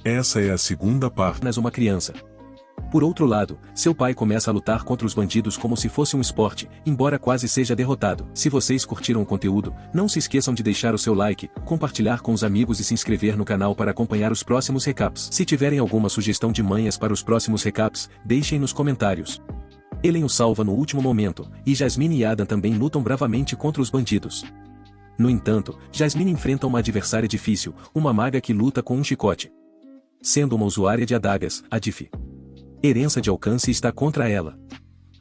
Essa é a segunda parte. Apenas uma criança. Por outro lado, seu pai começa a lutar contra os bandidos como se fosse um esporte, embora quase seja derrotado. Se vocês curtiram o conteúdo, não se esqueçam de deixar o seu like, compartilhar com os amigos e se inscrever no canal para acompanhar os próximos recaps. Se tiverem alguma sugestão de manhas para os próximos recaps, deixem nos comentários. Ellen o salva no último momento, e Jasmine e Adam também lutam bravamente contra os bandidos. No entanto, Jasmine enfrenta uma adversária difícil, uma maga que luta com um chicote. Sendo uma usuária de adagas, a Diff. Herança de alcance está contra ela.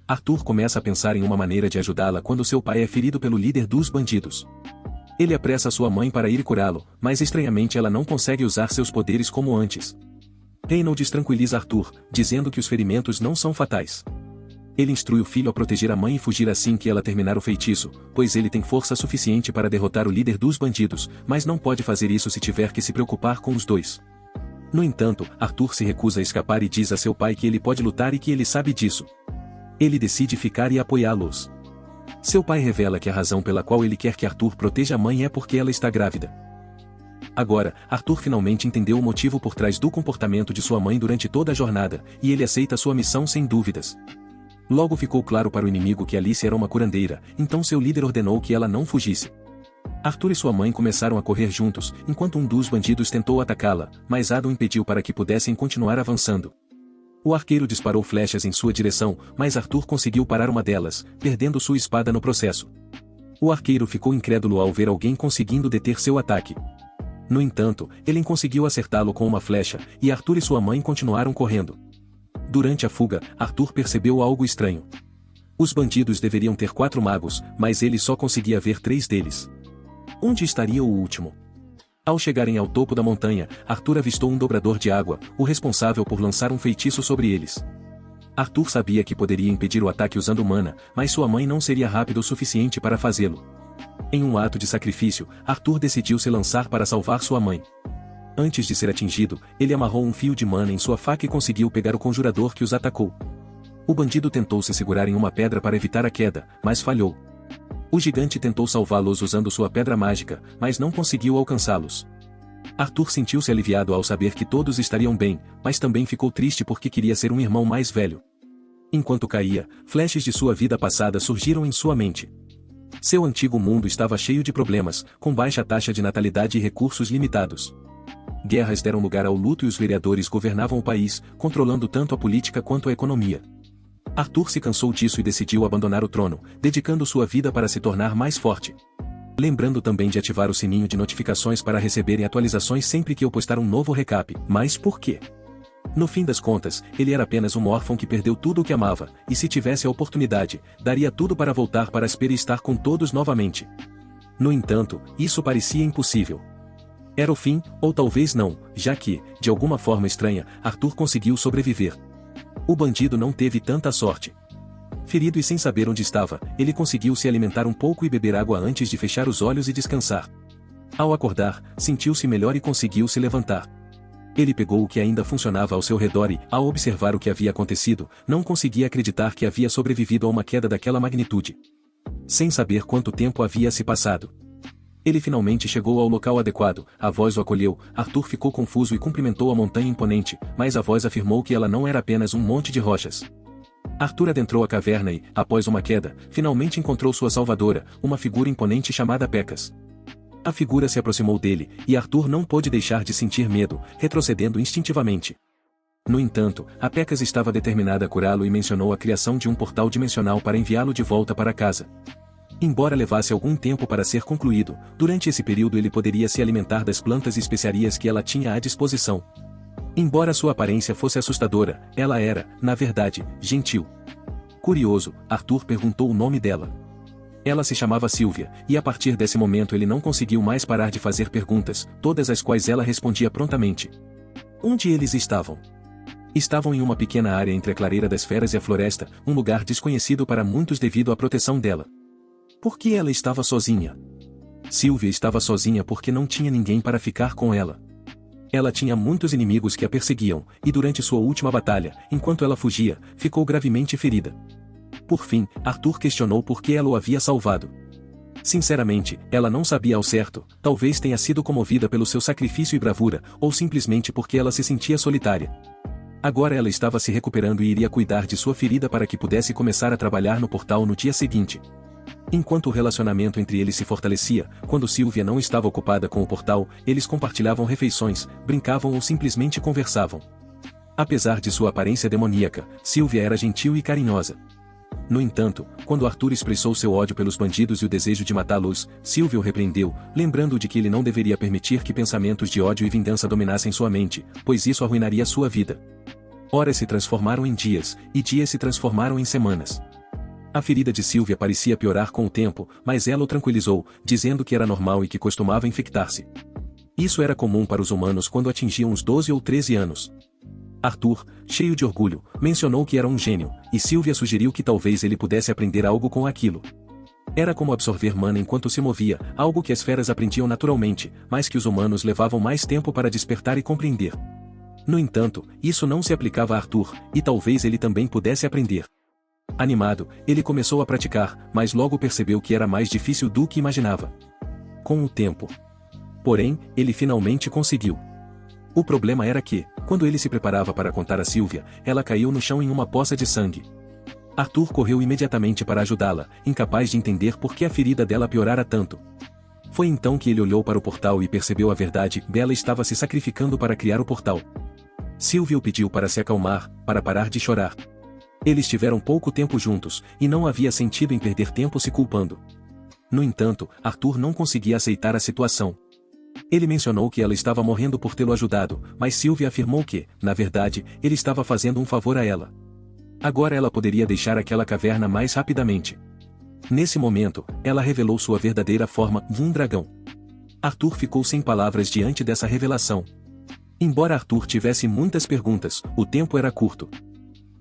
Arthur começa a pensar em uma maneira de ajudá-la quando seu pai é ferido pelo líder dos bandidos. Ele apressa sua mãe para ir curá-lo, mas estranhamente ela não consegue usar seus poderes como antes. Reynolds tranquiliza Arthur, dizendo que os ferimentos não são fatais. Ele instrui o filho a proteger a mãe e fugir assim que ela terminar o feitiço, pois ele tem força suficiente para derrotar o líder dos bandidos, mas não pode fazer isso se tiver que se preocupar com os dois. No entanto, Arthur se recusa a escapar e diz a seu pai que ele pode lutar e que ele sabe disso. Ele decide ficar e apoiá-los. Seu pai revela que a razão pela qual ele quer que Arthur proteja a mãe é porque ela está grávida. Agora, Arthur finalmente entendeu o motivo por trás do comportamento de sua mãe durante toda a jornada, e ele aceita sua missão sem dúvidas. Logo ficou claro para o inimigo que Alice era uma curandeira, então seu líder ordenou que ela não fugisse. Arthur e sua mãe começaram a correr juntos, enquanto um dos bandidos tentou atacá-la, mas Adam impediu para que pudessem continuar avançando. O arqueiro disparou flechas em sua direção, mas Arthur conseguiu parar uma delas, perdendo sua espada no processo. O arqueiro ficou incrédulo ao ver alguém conseguindo deter seu ataque. No entanto, ele conseguiu acertá-lo com uma flecha, e Arthur e sua mãe continuaram correndo. Durante a fuga, Arthur percebeu algo estranho. Os bandidos deveriam ter 4 magos, mas ele só conseguia ver 3 deles. Onde estaria o último? Ao chegarem ao topo da montanha, Arthur avistou um dobrador de água, o responsável por lançar um feitiço sobre eles. Arthur sabia que poderia impedir o ataque usando mana, mas sua mãe não seria rápida o suficiente para fazê-lo. Em um ato de sacrifício, Arthur decidiu se lançar para salvar sua mãe. Antes de ser atingido, ele amarrou um fio de mana em sua faca e conseguiu pegar o conjurador que os atacou. O bandido tentou se segurar em uma pedra para evitar a queda, mas falhou. O gigante tentou salvá-los usando sua pedra mágica, mas não conseguiu alcançá-los. Arthur sentiu-se aliviado ao saber que todos estariam bem, mas também ficou triste porque queria ser um irmão mais velho. Enquanto caía, flashes de sua vida passada surgiram em sua mente. Seu antigo mundo estava cheio de problemas, com baixa taxa de natalidade e recursos limitados. Guerras deram lugar ao luto e os vereadores governavam o país, controlando tanto a política quanto a economia. Arthur se cansou disso e decidiu abandonar o trono, dedicando sua vida para se tornar mais forte. Lembrando também de ativar o sininho de notificações para receberem atualizações sempre que eu postar um novo recap. Mas por quê? No fim das contas, ele era apenas um órfão que perdeu tudo o que amava, e se tivesse a oportunidade, daria tudo para voltar para Asper e estar com todos novamente. No entanto, isso parecia impossível. Era o fim, ou talvez não, já que, de alguma forma estranha, Arthur conseguiu sobreviver. O bandido não teve tanta sorte. Ferido e sem saber onde estava, ele conseguiu se alimentar um pouco e beber água antes de fechar os olhos e descansar. Ao acordar, sentiu-se melhor e conseguiu se levantar. Ele pegou o que ainda funcionava ao seu redor e, ao observar o que havia acontecido, não conseguia acreditar que havia sobrevivido a uma queda daquela magnitude. Sem saber quanto tempo havia se passado. Ele finalmente chegou ao local adequado, a voz o acolheu, Arthur ficou confuso e cumprimentou a montanha imponente, mas a voz afirmou que ela não era apenas um monte de rochas. Arthur adentrou a caverna e, após uma queda, finalmente encontrou sua salvadora, uma figura imponente chamada Pecas. A figura se aproximou dele, e Arthur não pôde deixar de sentir medo, retrocedendo instintivamente. No entanto, a Pecas estava determinada a curá-lo e mencionou a criação de um portal dimensional para enviá-lo de volta para casa. Embora levasse algum tempo para ser concluído, durante esse período ele poderia se alimentar das plantas e especiarias que ela tinha à disposição. Embora sua aparência fosse assustadora, ela era, na verdade, gentil. Curioso, Arthur perguntou o nome dela. Ela se chamava Sylvia, e a partir desse momento ele não conseguiu mais parar de fazer perguntas, todas as quais ela respondia prontamente. Onde eles estavam? Estavam em uma pequena área entre a clareira das feras e a floresta, um lugar desconhecido para muitos devido à proteção dela. Por que ela estava sozinha? Sylvia estava sozinha porque não tinha ninguém para ficar com ela. Ela tinha muitos inimigos que a perseguiam, e durante sua última batalha, enquanto ela fugia, ficou gravemente ferida. Por fim, Arthur questionou por que ela o havia salvado. Sinceramente, ela não sabia ao certo, talvez tenha sido comovida pelo seu sacrifício e bravura, ou simplesmente porque ela se sentia solitária. Agora ela estava se recuperando e iria cuidar de sua ferida para que pudesse começar a trabalhar no portal no dia seguinte. Enquanto o relacionamento entre eles se fortalecia, quando Sylvia não estava ocupada com o portal, eles compartilhavam refeições, brincavam ou simplesmente conversavam. Apesar de sua aparência demoníaca, Sylvia era gentil e carinhosa. No entanto, quando Arthur expressou seu ódio pelos bandidos e o desejo de matá-los, Sylvia o repreendeu, lembrando-o de que ele não deveria permitir que pensamentos de ódio e vingança dominassem sua mente, pois isso arruinaria sua vida. Horas se transformaram em dias, e dias se transformaram em semanas. A ferida de Sylvia parecia piorar com o tempo, mas ela o tranquilizou, dizendo que era normal e que costumava infectar-se. Isso era comum para os humanos quando atingiam os 12 ou 13 anos. Arthur, cheio de orgulho, mencionou que era um gênio, e Sylvia sugeriu que talvez ele pudesse aprender algo com aquilo. Era como absorver mana enquanto se movia, algo que as feras aprendiam naturalmente, mas que os humanos levavam mais tempo para despertar e compreender. No entanto, isso não se aplicava a Arthur, e talvez ele também pudesse aprender. Animado, ele começou a praticar, mas logo percebeu que era mais difícil do que imaginava. Com o tempo. Porém, ele finalmente conseguiu. O problema era que, quando ele se preparava para contar a Sylvia, ela caiu no chão em uma poça de sangue. Arthur correu imediatamente para ajudá-la, incapaz de entender por que a ferida dela piorara tanto. Foi então que ele olhou para o portal e percebeu a verdade: Bella estava se sacrificando para criar o portal. Sylvia o pediu para se acalmar, para parar de chorar. Eles tiveram pouco tempo juntos, e não havia sentido em perder tempo se culpando. No entanto, Arthur não conseguia aceitar a situação. Ele mencionou que ela estava morrendo por tê-lo ajudado, mas Sylvia afirmou que, na verdade, ele estava fazendo um favor a ela. Agora ela poderia deixar aquela caverna mais rapidamente. Nesse momento, ela revelou sua verdadeira forma, um dragão. Arthur ficou sem palavras diante dessa revelação. Embora Arthur tivesse muitas perguntas, o tempo era curto.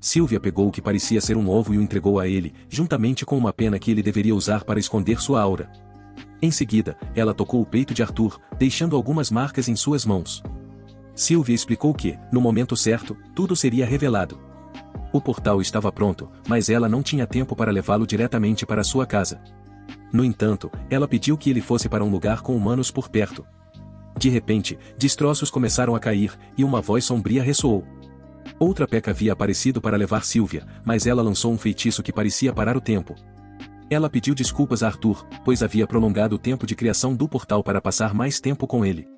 Sylvia pegou o que parecia ser um ovo e o entregou a ele, juntamente com uma pena que ele deveria usar para esconder sua aura. Em seguida, ela tocou o peito de Arthur, deixando algumas marcas em suas mãos. Sylvia explicou que, no momento certo, tudo seria revelado. O portal estava pronto, mas ela não tinha tempo para levá-lo diretamente para sua casa. No entanto, ela pediu que ele fosse para um lugar com humanos por perto. De repente, destroços começaram a cair, e uma voz sombria ressoou. Outra Peca havia aparecido para levar Sylvia, mas ela lançou um feitiço que parecia parar o tempo. Ela pediu desculpas a Arthur, pois havia prolongado o tempo de criação do portal para passar mais tempo com ele.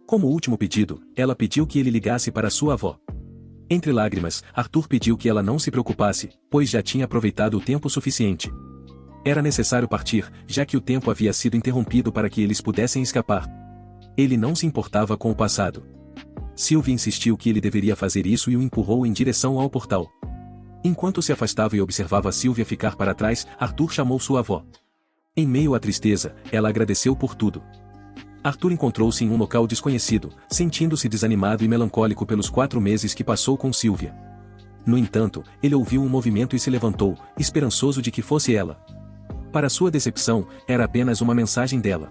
Como último pedido, ela pediu que ele ligasse para sua avó. Entre lágrimas, Arthur pediu que ela não se preocupasse, pois já tinha aproveitado o tempo suficiente. Era necessário partir, já que o tempo havia sido interrompido para que eles pudessem escapar. Ele não se importava com o passado. Sylvia insistiu que ele deveria fazer isso e o empurrou em direção ao portal. Enquanto se afastava e observava Sylvia ficar para trás, Arthur chamou sua avó. Em meio à tristeza, ela agradeceu por tudo. Arthur encontrou-se em um local desconhecido, sentindo-se desanimado e melancólico pelos 4 meses que passou com Sylvia. No entanto, ele ouviu um movimento e se levantou, esperançoso de que fosse ela. Para sua decepção, era apenas uma mensagem dela.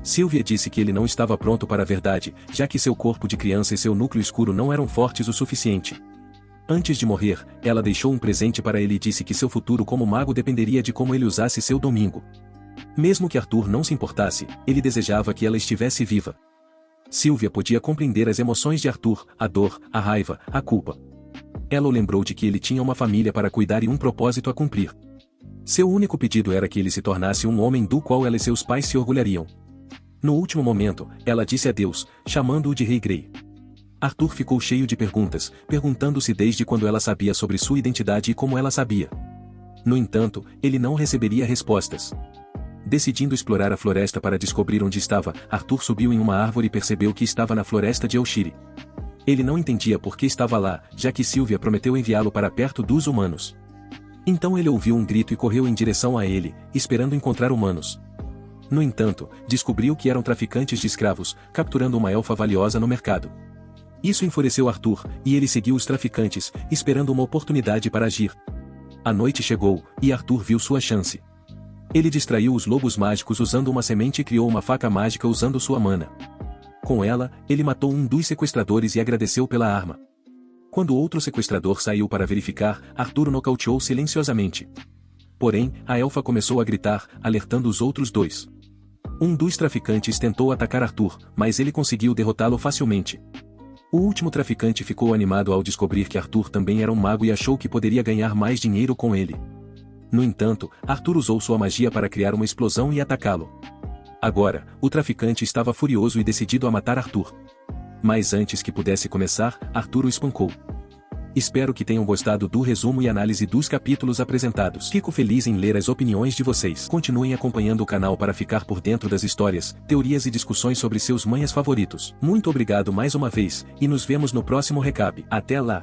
Sylvia disse que ele não estava pronto para a verdade, já que seu corpo de criança e seu núcleo escuro não eram fortes o suficiente. Antes de morrer, ela deixou um presente para ele e disse que seu futuro como mago dependeria de como ele usasse seu domingo. Mesmo que Arthur não se importasse, ele desejava que ela estivesse viva. Sylvia podia compreender as emoções de Arthur, a dor, a raiva, a culpa. Ela o lembrou de que ele tinha uma família para cuidar e um propósito a cumprir. Seu único pedido era que ele se tornasse um homem do qual ela e seus pais se orgulhariam. No último momento, ela disse adeus, chamando-o de Rei Grey. Arthur ficou cheio de perguntas, perguntando-se desde quando ela sabia sobre sua identidade e como ela sabia. No entanto, ele não receberia respostas. Decidindo explorar a floresta para descobrir onde estava, Arthur subiu em uma árvore e percebeu que estava na floresta de Elshire. Ele não entendia por que estava lá, já que Sylvia prometeu enviá-lo para perto dos humanos. Então ele ouviu um grito e correu em direção a ele, esperando encontrar humanos. No entanto, descobriu que eram traficantes de escravos, capturando uma elfa valiosa no mercado. Isso enfureceu Arthur, e ele seguiu os traficantes, esperando uma oportunidade para agir. A noite chegou, e Arthur viu sua chance. Ele distraiu os lobos mágicos usando uma semente e criou uma faca mágica usando sua mana. Com ela, ele matou um dos sequestradores e agradeceu pela arma. Quando outro sequestrador saiu para verificar, Arthur o nocauteou silenciosamente. porém, a elfa começou a gritar, alertando os outros dois. Um dos traficantes tentou atacar Arthur, mas ele conseguiu derrotá-lo facilmente. O último traficante ficou animado ao descobrir que Arthur também era um mago e achou que poderia ganhar mais dinheiro com ele. No entanto, Arthur usou sua magia para criar uma explosão e atacá-lo. Agora, o traficante estava furioso e decidido a matar Arthur. Mas antes que pudesse começar, Arthur o espancou. Espero que tenham gostado do resumo e análise dos capítulos apresentados. Fico feliz em ler as opiniões de vocês. Continuem acompanhando o canal para ficar por dentro das histórias, teorias e discussões sobre seus manhas favoritos. Muito obrigado mais uma vez, e nos vemos no próximo recap. Até lá!